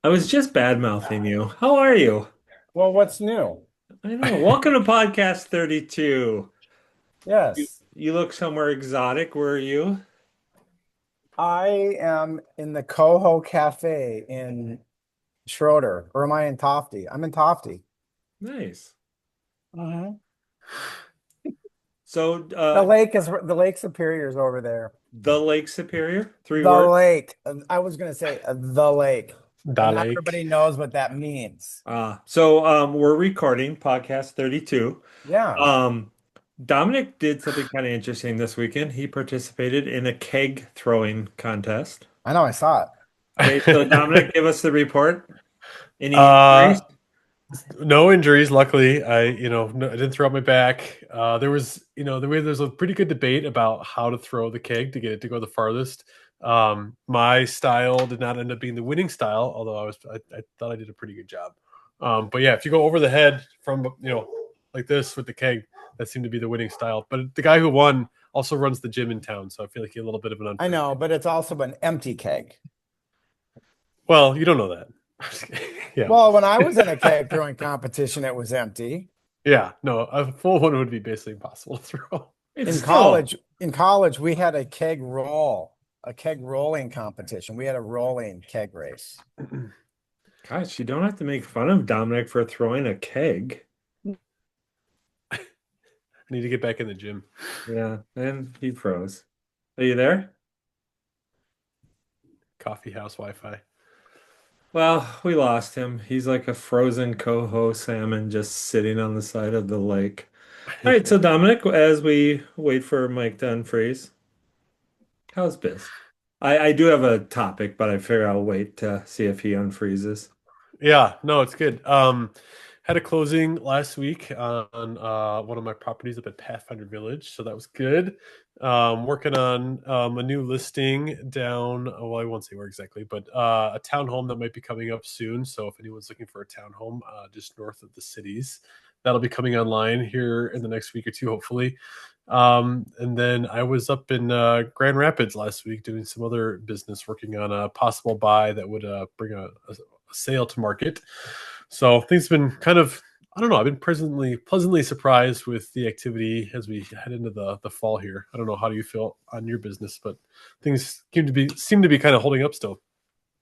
I was just bad mouthing you. How are you? Well, what's new? I know. Welcome to podcast 32. You, Yes, you look somewhere exotic. Where are you? I am in the Coho Cafe in Schroeder, or am I in Tofty? I'm in Tofty. Nice. Mhm. So, The Lake Superior is over there. the Lake Superior, three The words. lake. I was gonna say the lake, but The not Lake. everybody knows what that means. We're recording podcast 32. Yeah, Um, Dominic did something kind of interesting this weekend. He participated in a keg throwing contest. I know. I saw it. Okay, so Dominic, give us the report. Any Uh, injuries? no injuries, luckily. I didn't throw out my back. There's a pretty good debate about how to throw the keg to get it to go the farthest. My style did not end up being the winning style, although I thought I did a pretty good job. But yeah, if you go over the head from like this with the keg, that seemed to be the winning style. But the guy who won also runs the gym in town, so I feel like he had a little bit of an I unfair know, advantage. but it's also an empty keg. Well, you don't know that. Yeah. Well, when I was in a keg throwing competition, it was empty. Yeah, no, a full one would be basically impossible to throw. It's in college, we had a keg rolling competition. We had a rolling keg race. Gosh, you don't have to make fun of Dominic for throwing a keg. I need to get back in the gym. Yeah, and he froze. Are you there? Coffee house Wi-Fi. Well, we lost him. He's like a frozen coho salmon just sitting on the side of the lake. All right, so Dominic, as we wait for Mike to unfreeze, how's biz? I do have a topic, but I figure I'll wait to see if he unfreezes. Yeah, no, it's good. Had a closing last week on one of my properties up at Pathfinder Village, so that was good. Working on a new listing down. Well, I won't say where exactly, but a townhome that might be coming up soon. So if anyone's looking for a townhome just north of the cities, that'll be coming online here in the next week or two, hopefully. And then I was up in Grand Rapids last week doing some other business, working on a possible buy that would bring a sale to market. So things have been kind of, I don't know, I've been pleasantly surprised with the activity as we head into the fall here. I don't know, how do you feel on your business, but things seem to be kind of holding up still.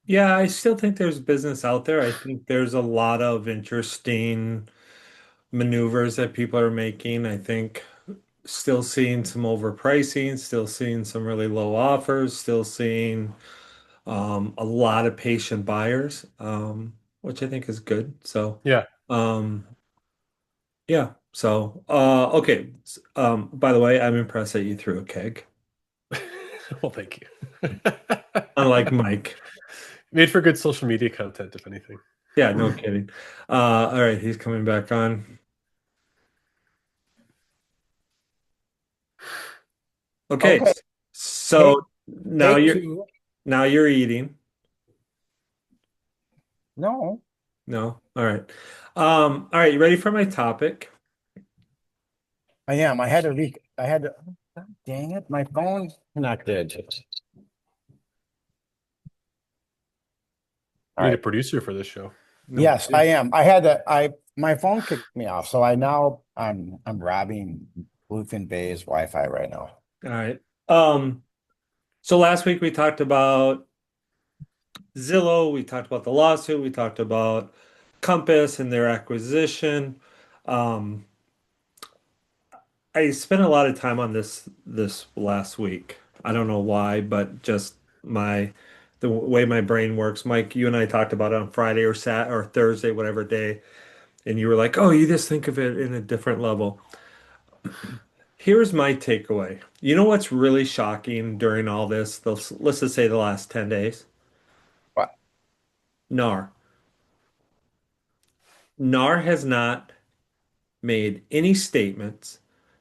Yeah, I still think there's business out there. I think there's a lot of interesting maneuvers that people are making. I think still seeing some overpricing, still seeing some really low offers, still seeing a lot of patient buyers, which I think is good. So, Yeah. um, yeah. So, okay. By the way, I'm impressed that you threw a keg, Well, thank you. unlike Mike. Made for good social media content, if anything. Yeah, no kidding. All right, he's coming back on. Okay, Okay. so Take now take you're two. now you're eating. No, No? All right. All right, you ready for my topic? I am. I had to. Dang it, my phone connected. All Need a right. producer for this show. No Yes, I kidding. am. My phone kicked me off, so I'm robbing Bluefin Bay's Wi-Fi right now. All right. So last week we talked about Zillow, we talked about the lawsuit, we talked about Compass and their acquisition. Um, I spent a lot of time on this last week. I don't know why, but just the way my brain works. Mike, you and I talked about it on Friday or Sat or Thursday, whatever day, and you were like, "Oh, you just think of it in a different level." Here's my takeaway. You know what's really shocking during all this? Let's just say the last 10 days. What? NAR. NAR has not made any statements.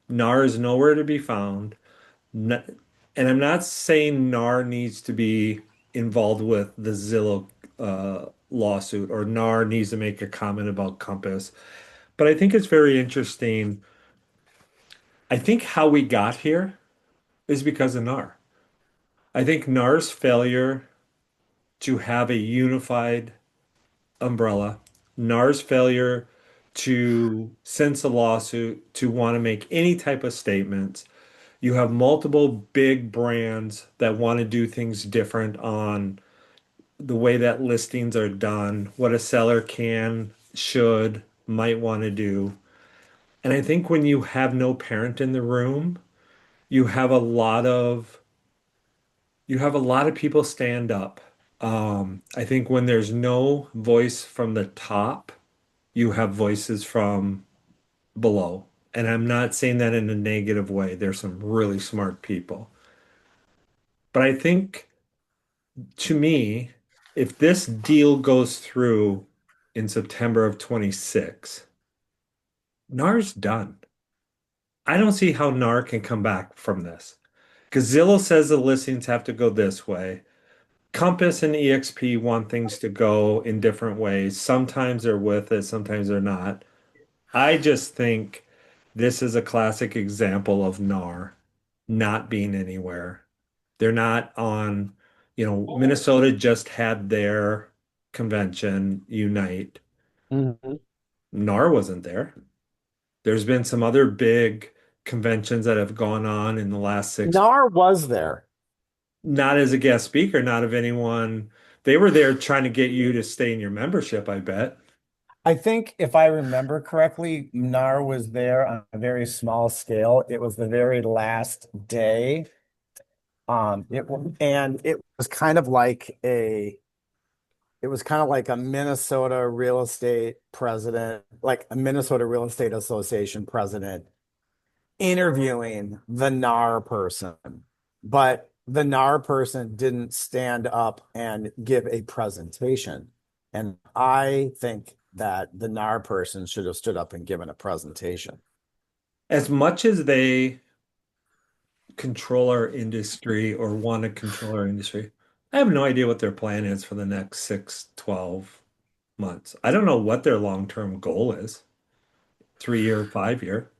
NAR is nowhere to be found. No- and I'm not saying NAR needs to be involved with the Zillow lawsuit or NAR needs to make a comment about Compass. But I think it's very interesting. I think how we got here is because of NAR. I think NAR's failure to have a unified umbrella, NAR's failure to sense a lawsuit, to want to make any type of statements. You have multiple big brands that want to do things different on the way that listings are done, what a seller can, should, might want to do. And I think when you have no parent in the room, you have a lot of people stand up. I think when there's no voice from the top, you have voices from below. And I'm not saying that in a negative way. There's some really smart people. But I think to me, if this deal goes through in September of 26, NAR's done. I don't see how NAR can come back from this. Because Zillow says the listings have to go this way. Compass and EXP want things to go in different ways. Sometimes they're with it, sometimes they're not. I just think this is a classic example of NAR not being anywhere. They're not on, Minnesota just had their convention, Unite. Mhm. NAR wasn't there. There's been some other big conventions that have gone on in the last six, NAR was there. not as a guest speaker, not of anyone. They were there trying to get you to stay in your membership, I bet. I think if I remember correctly, NAR was there on a very small scale. It was the very last day. And it was kind of like a Minnesota real estate president, like a Minnesota Real Estate Association president interviewing the NAR person. But the NAR person didn't stand up and give a presentation. And I think that the NAR person should have stood up and given a presentation. As much as they control our industry or want to control our industry, I have no idea what their plan is for the next 6, 12 months. I don't know what their long-term goal is, 3 year, 5 year.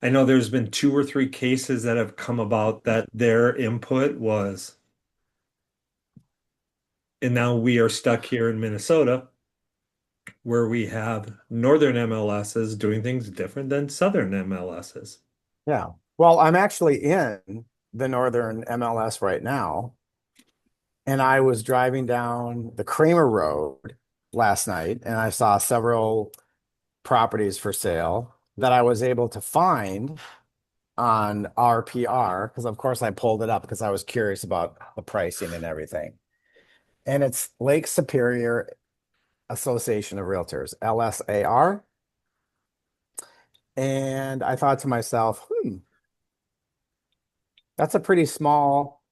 I know there's been 2 or 3 cases that have come about that their input was, and now we are stuck here in Minnesota where we have northern MLSs doing things different than southern MLSs. Yeah. Well, I'm actually in the Northern MLS right now, and I was driving down the Kramer Road last night, and I saw several properties for sale that I was able to find on RPR because, of course, I pulled it up because I was curious about the pricing and everything. And it's Lake Superior Association of Realtors, LSAR. And I thought to myself, that's a pretty small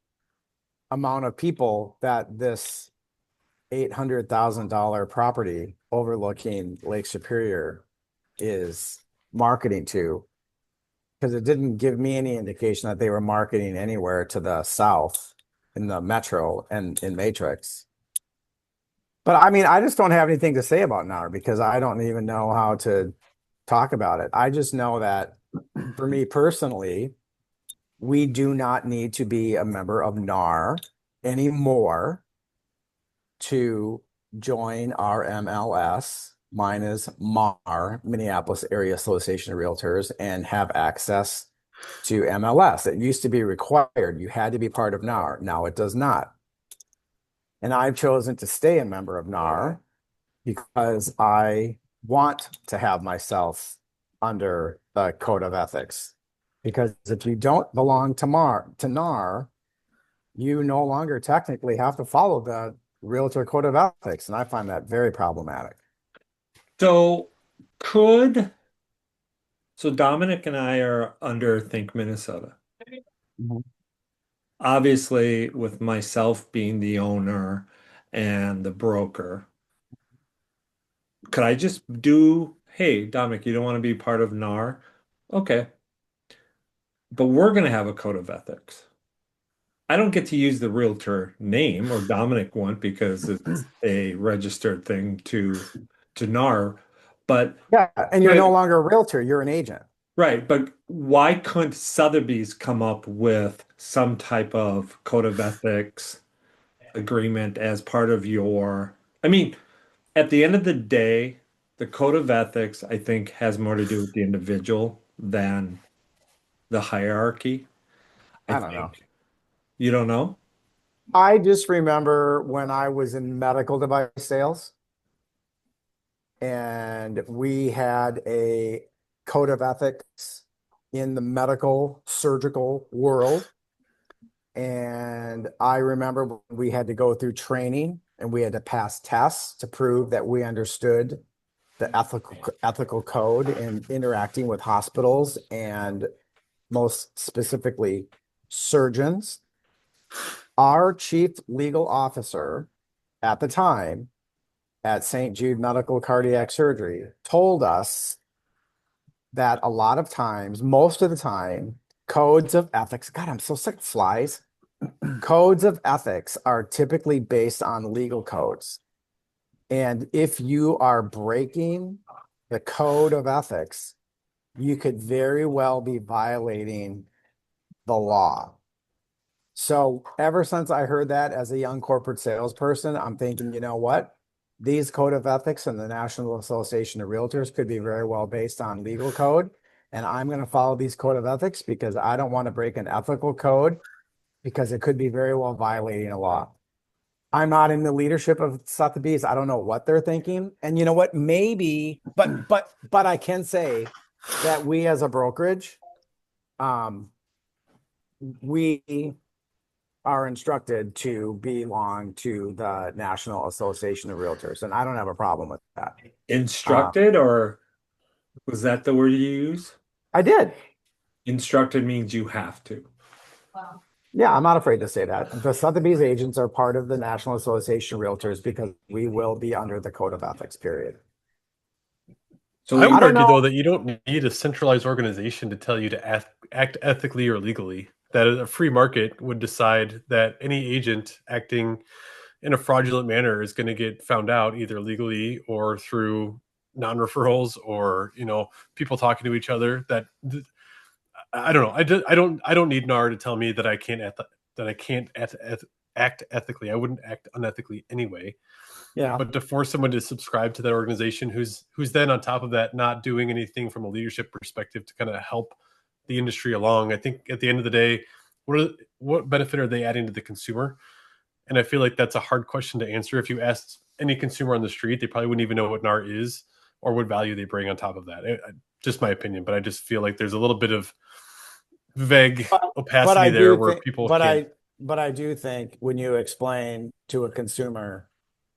amount of people that this $800,000 property overlooking Lake Superior is marketing to, because it didn't give me any indication that they were marketing anywhere to the south in the metro and in Matrix. But I mean, I just don't have anything to say about NAR because I don't even know how to talk about it. I just know that for me personally, we do not need to be a member of NAR anymore to join our MLS. Mine is MAR, Minneapolis Area Association of Realtors, and have access to MLS. It used to be required. You had to be part of NAR. Now it does not. And I've chosen to stay a member of NAR because I want to have myself under the code of ethics. Because if you don't belong to NAR, you no longer technically have to follow the realtor code of ethics. And I find that very problematic. So could so Dominic and I are under Think Minnesota. Mhm. Obviously, with myself being the owner and the broker, could I just do, hey, Dominic, you don't want to be part of NAR? Okay. But we're going to have a code of ethics. I don't get to use the realtor name, or Dominic won't because it's a registered thing to NAR. But Yeah, and you're no But- longer a realtor, you're an agent. right, but why couldn't Sotheby's come up with some type of code of ethics agreement as part of your I mean, at the end of the day, the code of ethics, I think, has more to do with the individual than the hierarchy. I I don't know. think. You don't know? I just remember when I was in medical device sales and we had a code of ethics in the medical surgical world. And I remember we had to go through training and we had to pass tests to prove that we understood the ethical code in interacting with hospitals and most specifically surgeons. Our chief legal officer at the time at St. Jude Medical Cardiac Surgery told us that a lot of times, most of the time, codes of ethics, God, I'm so sick of flies. Codes of ethics are typically based on legal codes. And if you are breaking the code of ethics, you could very well be violating the law. So ever since I heard that as a young corporate salesperson, I'm thinking, you know what? These code of ethics and the National Association of Realtors could be very well based on legal code. And I'm going to follow these code of ethics because I don't want to break an ethical code because it could be very well violating a law. I'm not in the leadership of Sotheby's. I don't know what they're thinking. And you know what? Maybe, but I can say that we as a brokerage, um, we are instructed to belong to the National Association of Realtors, and I don't have a problem with that. Uh, Instructed, or was that the word you use? I did. Instructed means you have to. Yeah, I'm not afraid to say that. The Sotheby's agents are part of the National Association of Realtors because we will be under the code of ethics, period. So I I would don't argue, though, know. that you don't need a centralized organization to tell you to act ethically or legally. That a free market would decide that any agent acting in a fraudulent manner is going to get found out either legally or through non-referrals or people talking to each other. I don't know. I don't need NAR to tell me that I can't act ethically. I wouldn't act unethically anyway. Yeah. But to force someone to subscribe to that organization who's then on top of that not doing anything from a leadership perspective to kind of help the industry along, I think at the end of the day, what benefit are they adding to the consumer? And I feel like that's a hard question to answer. If you asked any consumer on the street, they probably wouldn't even know what NAR is or what value they bring on top of that. Just my opinion, but I just feel like there's a little bit of vague But, but opacity I there do where think, people but can't. I do think when you explain to a consumer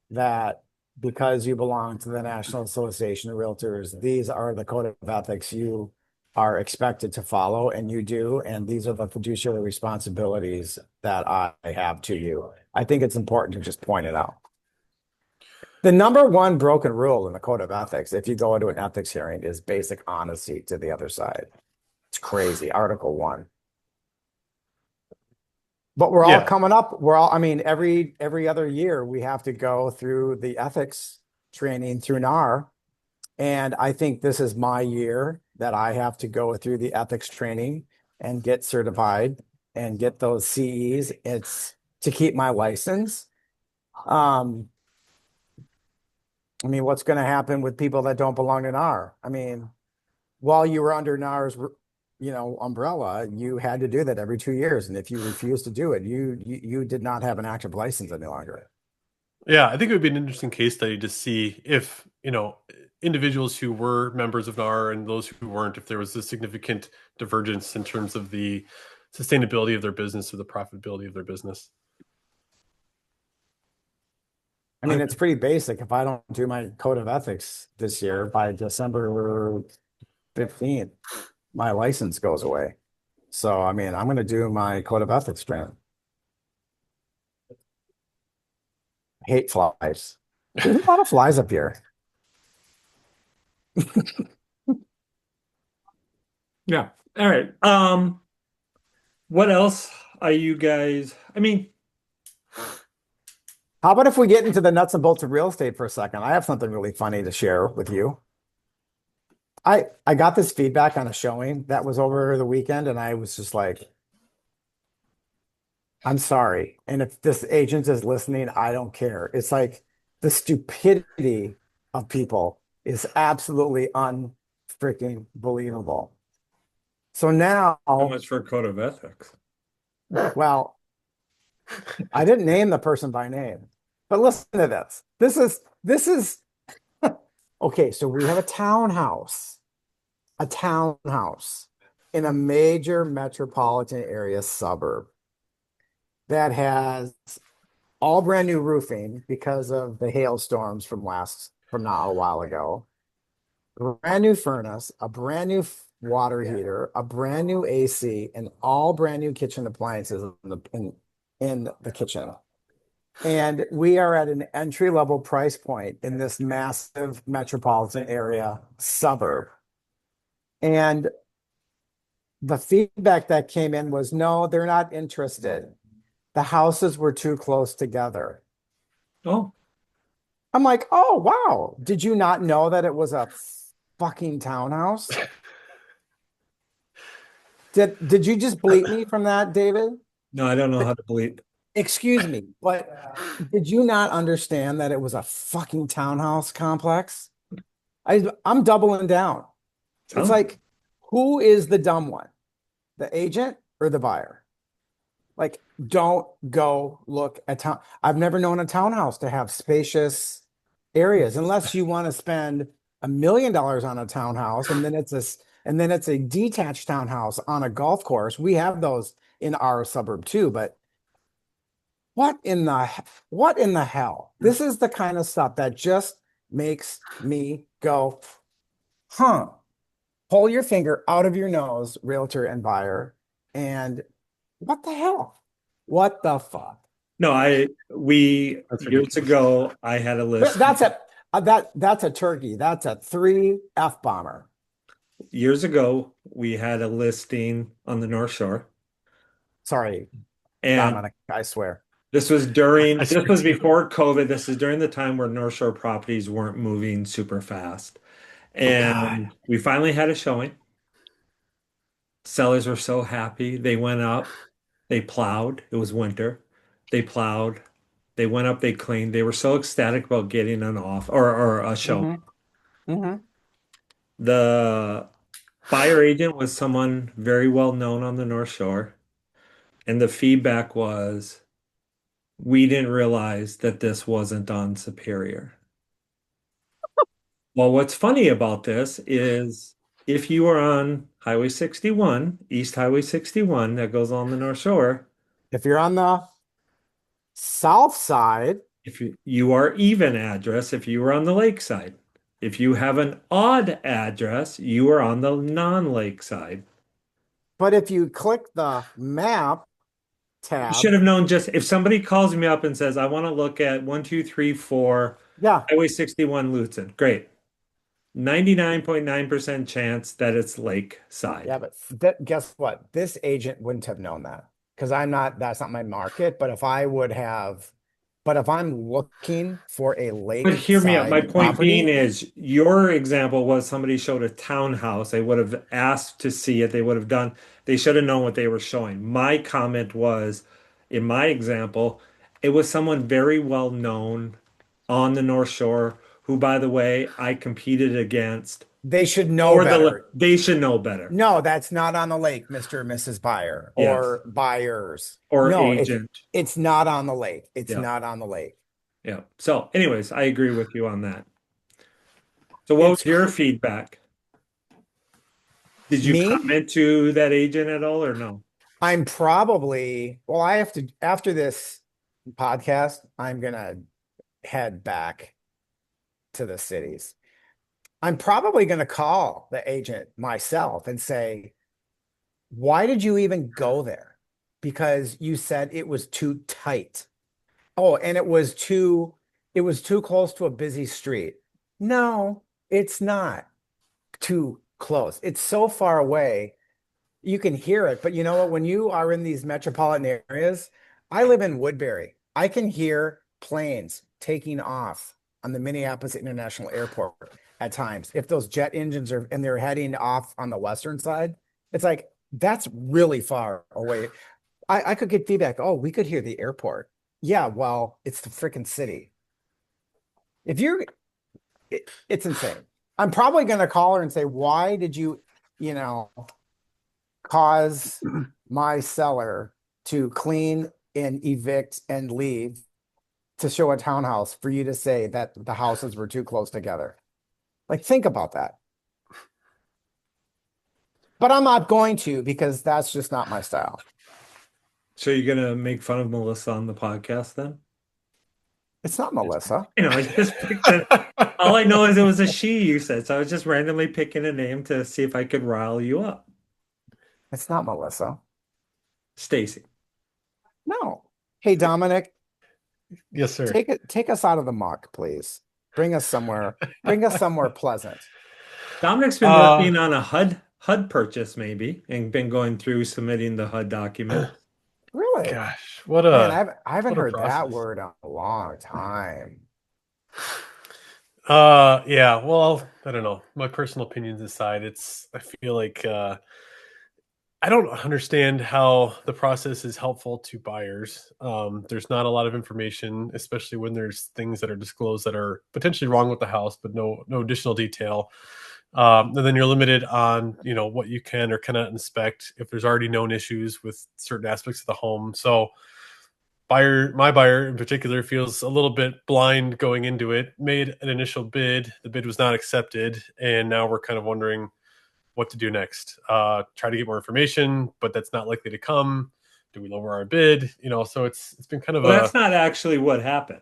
that because you belong to the National Association of Realtors, these are the code of ethics you are expected to follow, and you do, and these are the fiduciary responsibilities that I have to you. I think it's important to just point it out. The number one broken rule in the code of ethics, if you go into an ethics hearing, is basic honesty to the other side. It's crazy. Article 1. But we're all Yeah, coming up. We're all, I mean, every other year we have to go through the ethics training through NAR. And I think this is my year that I have to go through the ethics training and get certified and get those CEs. It's to keep my license. Um, I mean, what's going to happen with people that don't belong to NAR? I mean, while you were under NAR's, umbrella, you had to do that every 2 years. And if you refused to do it, you did not have an active license any longer. yeah. I think it would be an interesting case study to see if individuals who were members of NAR and those who weren't, if there was a significant divergence in terms of the sustainability of their business or the profitability of their business. I mean, it's pretty basic. If I don't do my code of ethics this year by December 15th, my license goes away. So, I mean, I'm going to do my code of ethics training. Hate flies. There's a lot of flies up here. yeah. All right. What else are you guys? I mean, How about if we get into the nuts and bolts of real estate for a second? I have something really funny to share with you. I got this feedback on a showing that was over the weekend, and I was just like, I'm sorry. And if this agent is listening, I don't care. It's like The stupidity of people is absolutely unfreaking believable. So now, So much for code of ethics. well, I didn't name the person by name, but listen to this. This is okay. So we have a townhouse in a major metropolitan area suburb that has all brand new roofing because of the hailstorms from not a while ago. Brand new furnace, a brand new water heater, a brand new AC, and all brand new kitchen appliances in the kitchen. And we are at an entry level price point in this massive metropolitan area suburb. And the feedback that came in was no, they're not interested. The houses were too close together. Oh, I'm like, oh, wow. Did you not know that it was a fucking townhouse? Did you just bleep me from that, David? no, I don't know how to bleep. Excuse me, but did you not understand that it was a fucking townhouse complex? I'm doubling down. It's Oh, like, who is the dumb one? The agent or the buyer? Like, don't go look at town. I've never known a townhouse to have spacious areas unless you want to spend $1 million on a townhouse and then it's a detached townhouse on a golf course. We have those in our suburb too, but what in the hell? This is the kind of stuff that just makes me go, huh? Pull your finger out of your nose, realtor and buyer, and what the hell? What the fuck? no, we That's years ridiculous. ago, I had a list. That's a turkey. That's a 3 F bomber. Years ago, we had a listing on the North Shore, Sorry, and Dominic, I swear. this was I this swear was to you. before COVID. This is during the time where North Shore properties weren't moving super fast. Oh God. And we finally had a showing. Sellers were so happy. They went up, they plowed. It was winter. They plowed. They went up, they cleaned. They were so ecstatic about getting an off or a show. Mm-hmm. Mm-hmm. The buyer agent was someone very well known on the North Shore, and the feedback was, we didn't realize that this wasn't on Superior. Well, what's funny about this is if you are on Highway 61, East Highway 61, that goes on the North Shore, If you're on the south side, if you are even address, if you are on the lakeside. If you have an odd address, you are on the non-lake side. but if you click the map You should tab, have known just if somebody calls me up and says, I want to look at 1, 2, 3, 4 yeah, Highway 61 Lutzen. Great. 99.9% chance that it's lakeside. yeah, but guess what? This agent wouldn't have known that because that's not my market. But if I'm looking for a But hear me out. My lakeside point being property, is your example was somebody showed a townhouse. They would have asked to see it. They would have done, they should have known what they were showing. My comment was, in my example, it was someone very well known on the North Shore, who, by the way, I competed against they should know for better. they should know better. No, that's not on the lake, Mr. and Mrs. Buyer Yes. or buyers. Or No, agent. it's not on the lake. It's Yeah. not on the lake. Yeah. So, anyways, I agree with you on that. So, what It's was your cr- feedback? Did you me. comment to that agent at all or no? I'm probably, well, I have to, after this podcast, I'm gonna head back to the cities. I'm probably gonna call the agent myself and say, why did you even go there? Because you said it was too tight. Oh, and it was too close to a busy street. No, it's not too close. It's so far away. You can hear it, but you know what? When you are in these metropolitan areas, I live in Woodbury. I can hear planes taking off on the Minneapolis International Airport at times. If those jet engines are and they're heading off on the western side, it's like that's really far away. I could get feedback. Oh, we could hear the airport. Yeah, well, it's the freaking city. if you're, it's insane. I'm probably going to call her and say, why did you, you know, cause my seller to clean and evict and leave to show a townhouse for you to say that the houses were too close together? Like, think about that. But I'm not going to, because that's just not my style. So you're gonna make fun of Melissa on the podcast then? It's not Melissa. I just picked it. All I know is it was a she, you said. So I was just randomly picking a name to see if I could rile you up. It's not Melissa. Stacy. No. Hey, Dominic, Yes, sir. take us out of the muck, please. Bring us somewhere pleasant. Dominic's been working on a HUD purchase maybe and been going through submitting the HUD document. Really? Gosh, what Man, a I haven't what a heard that process. word in a long time. Yeah, well, I don't know. My personal opinions aside, I feel like I don't understand how the process is helpful to buyers. There's not a lot of information, especially when there's things that are disclosed that are potentially wrong with the house, but no additional detail. And then you're limited on what you can or cannot inspect if there's already known issues with certain aspects of the home. So my buyer in particular feels a little bit blind going into it. Made an initial bid, the bid was not accepted, and now we're kind of wondering what to do next. Try to get more information, but that's not likely to come. Do we lower our bid? So it's been kind of Well, that's not actually what happened.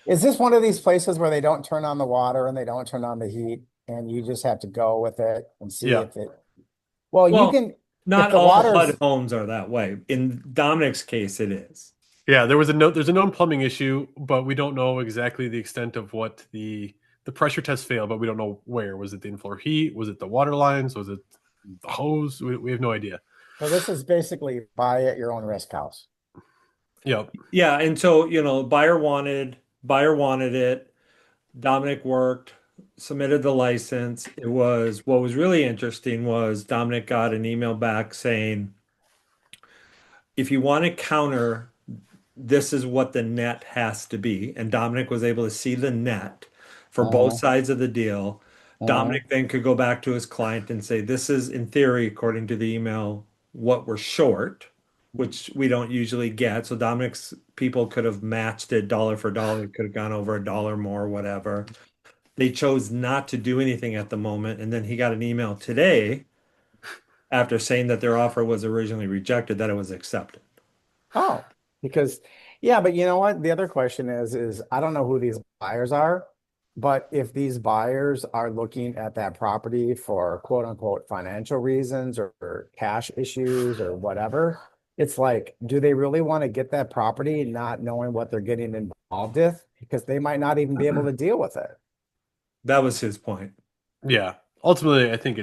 Is this one of these places where they don't turn on the water and they don't turn on the heat, and you just have to go with it and see Yeah. if it? Well, you Well, can. not If the all water's HUD homes are that way. In Dominic's case, it is. Yeah, there's a known plumbing issue, but we don't know exactly the extent of what the pressure test failed, but we don't know where. Was it the in-floor heat? Was it the water lines? Was it the hose? We have no idea. so this is basically buy at your own risk house. Yeah. Yeah, and so, buyer wanted it. Dominic worked, submitted the license. What was really interesting was Dominic got an email back saying, if you want to counter, this is what the net has to be. And Dominic was able to see the net for both sides of the deal. Dominic then could go back to his client and say, this is in theory, according to the email, what we're short, which we don't usually get. So Dominic's people could have matched it dollar for dollar, could have gone over a dollar more, whatever. They chose not to do anything at the moment. And then he got an email today after saying that their offer was originally rejected, that it was accepted. Oh, because yeah, but you know what? The other question is I don't know who these buyers are, but if these buyers are looking at that property for quote unquote financial reasons or cash issues or whatever, it's like, do they really want to get that property not knowing what they're getting involved with? Because they might not even be able to deal with it. That was his point. Yeah. Ultimately, I think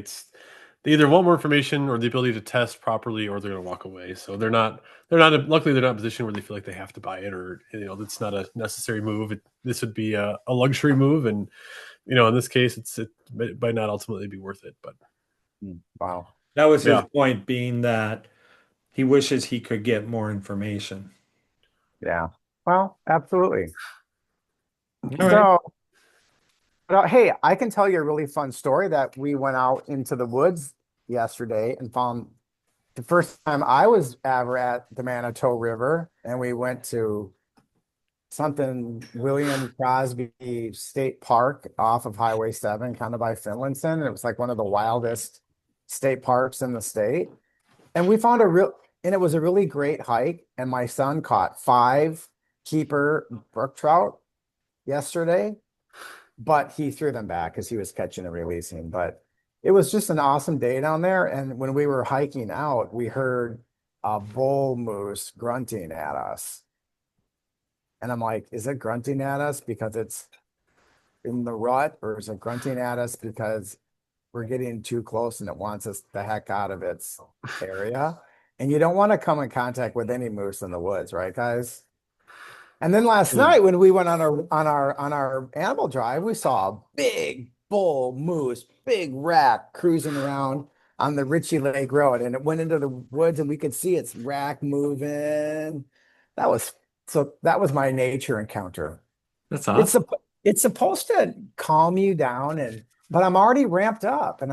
they either want more information or the ability to test properly, or they're going to walk away. So luckily they're not in a position where they feel like they have to buy it, or it's not a necessary move. This would be a luxury move, and in this case, it might not ultimately be worth it. But Wow. That was his Yeah. point, being that he wishes he could get more information. Yeah. Well, absolutely. All right. So, hey, I can tell you a really fun story that we went out into the woods yesterday and found the first time I was ever at the Manitou River, and we went to something William Crosby State Park off of Highway 7, kind of by Finlandson. And it was like one of the wildest state parks in the state. And we found and it was a really great hike. And my son caught 5 keeper brook trout yesterday, but he threw them back because he was catching and releasing. But it was just an awesome day down there. And when we were hiking out, we heard a bull moose grunting at us. And I'm like, is it grunting at us because it's in the rut, or is it grunting at us because we're getting too close and it wants us the heck out of its area? And you don't want to come in contact with any moose in the woods, right, guys? And then last night when we went on our animal drive, we saw a big bull moose, big rack cruising around on the Ritchie Lake Road, and it went into the woods and we could see its rack moving. That was my nature encounter. That's It's awesome. it's supposed to calm you down, but I'm already ramped up, and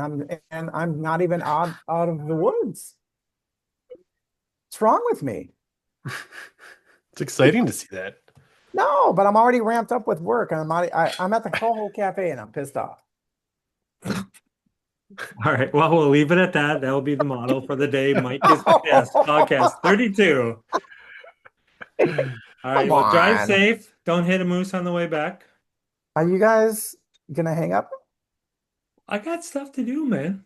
I'm not even out of the woods. What's wrong with me? It's exciting to see that. No, but I'm already ramped up with work, and I'm at the Coho Cafe, and I'm pissed off. All right. Well, we'll leave it at that. That'll be the motto for the day. Mike is pissed. Podcast 32. All right. Come Well, drive on. safe. Don't hit a moose on the way back. Are you guys gonna hang up? I got stuff to do, man.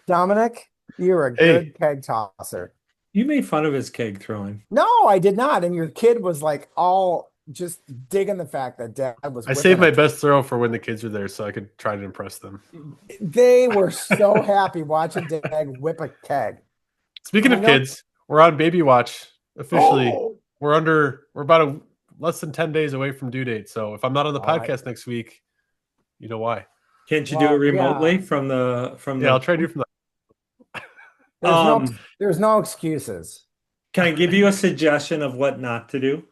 Dominic, you're a Hey. good keg tosser. You made fun of his keg throwing. No, I did not. And your kid was like all just digging the fact that Dad was. I saved my best throw for when the kids were there so I could try to impress them. They were so happy watching Dad whip a keg. Speaking I of know- kids, we're on baby watch officially. Oh, We're about less than 10 days away from due date. So if I'm not on the All right. podcast next week, you know why. Can't you do Well, it remotely yeah. from the Yeah, I'll try to do from there's no excuses. Can I give you a suggestion of what not to do?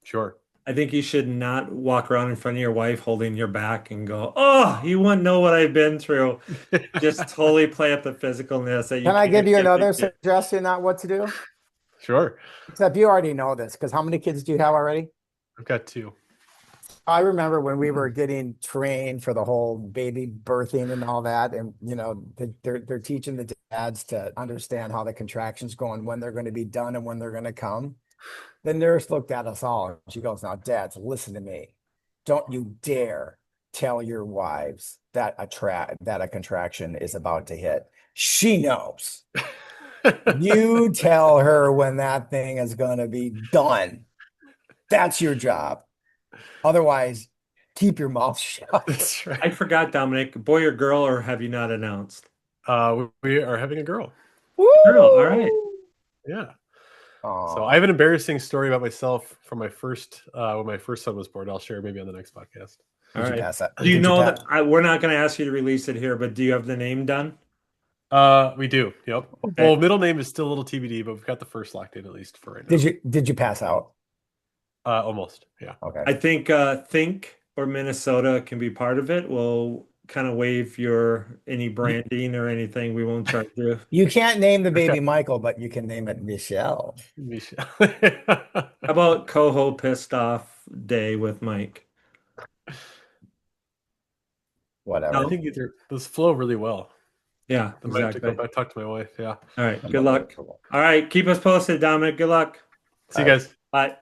Sure. I think you should not walk around in front of your wife holding your back and go, "Oh, you wouldn't know what I've been through." Just totally play up the physicalness that you Can I give can't you get another the kid. suggestion on what to do? Sure. Except you already know this, because how many kids do you have already? I've got 2. I remember when we were getting trained for the whole baby birthing and all that, and they're teaching the dads to understand how the contractions go and when they're going to be done and when they're going to come. The nurse looked at us all and she goes, "Now, dads, listen to me. Don't you dare tell your wives that a contraction is about to hit. She knows. You tell her when that thing is going to be done. That's your job. Otherwise, keep your mouth shut." That's right. I forgot, Dominic, boy or girl, or have you not announced? We are having a girl. Girl, all right. Yeah. Aw. So I have an embarrassing story about myself from my first when my first son was born. I'll share maybe on the next podcast. All Did you right. pass that? Do you Did know pass- that we're not going to ask you to release it here, but do you have the name done? We do. Yep. Okay. Well, middle name is still a little TBD, but we've got the first locked in at least for right now. Did you pass out? Almost. Yeah. Okay. I think Think or Minnesota can be part of it. We'll kind of waive any branding or anything. We won't charge you. You can't name the baby Michael, but you can name it Michelle. Michelle. How about Coho Pissed Off Day with Mike? Whatever. I think those flow really well. Yeah, I might have to go exactly. back talk to my wife. Yeah. All right. Good luck. All right. Keep us posted, Dominic. Good luck. See you guys. Bye.